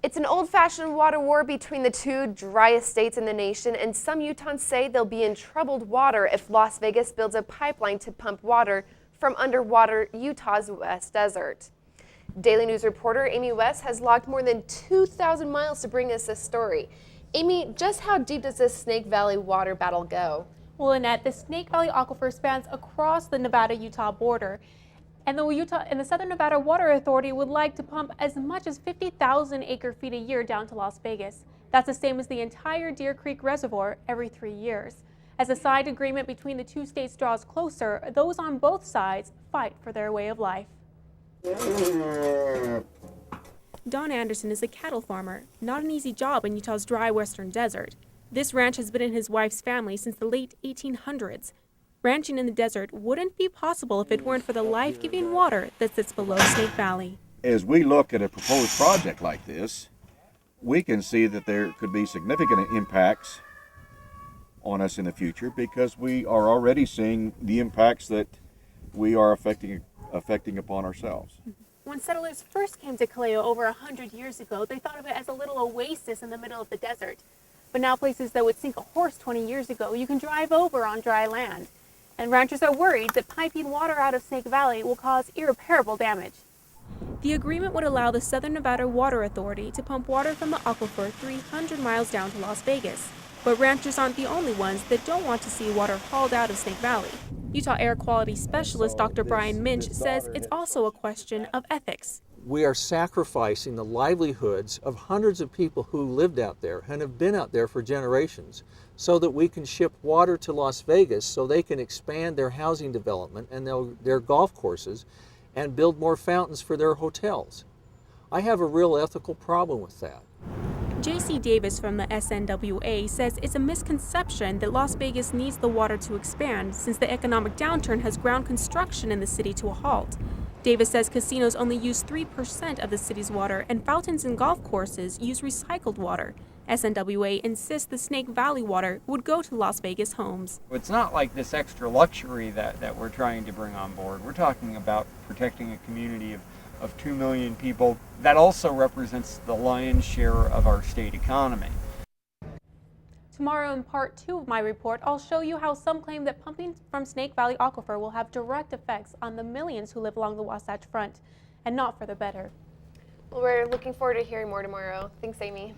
It's an old-fashioned water war between the two driest states in the nation, and some Utahns say they'll be in troubled water if Las Vegas builds a pipeline to pump water from underwater Utah's West Desert. Daily News reporter Amy West has logged more than 2,000 miles to bring us this story. Amy, just how deep does this Snake Valley water battle go? Well, Annette, the Snake Valley Aquifer spans across the Nevada-Utah border. And the Southern Nevada Water Authority would like to pump as much as 50,000 acre-feet a year down to Las Vegas. That's the same as the entire Deer Creek Reservoir every 3 years. As a side agreement between the two states draws closer, those on both sides fight for their way of life. Don Anderson is a cattle farmer, not an easy job in Utah's dry western desert. This ranch has been in his wife's family since the late 1800s. Ranching in the desert wouldn't be possible if it weren't for the life-giving water that sits below Snake Valley. As we look at a proposed project like this, we can see that there could be significant impacts on us in the future because we are already seeing the impacts that we are affecting upon ourselves. When settlers first came to Caleo over 100 years ago, they thought of it as a little oasis in the middle of the desert. But now places that would sink a horse 20 years ago, you can drive over on dry land. And ranchers are worried that piping water out of Snake Valley will cause irreparable damage. The agreement would allow the Southern Nevada Water Authority to pump water from the aquifer 300 miles down to Las Vegas. But ranchers aren't the only ones that don't want to see water hauled out of Snake Valley. Utah air quality specialist Dr. Brian Minch says it's also a question of ethics. We are sacrificing the livelihoods of hundreds of people who lived out there and have been out there for generations so that we can ship water to Las Vegas so they can expand their housing development and their golf courses and build more fountains for their hotels. I have a real ethical problem with that. J.C. Davis from the SNWA says it's a misconception that Las Vegas needs the water to expand since the economic downturn has ground construction in the city to a halt. Davis says casinos only use 3% of the city's water and fountains and golf courses use recycled water. SNWA insists the Snake Valley water would go to Las Vegas homes. It's not like this extra luxury that we're trying to bring on board. We're talking about protecting a community of 2 million people that also represents the lion's share of our state economy. Tomorrow in part 2 of my report, I'll show you how some claim that pumping from Snake Valley Aquifer will have direct effects on the millions who live along the Wasatch Front, and not for the better. Well, we're looking forward to hearing more tomorrow. Thanks, Amy.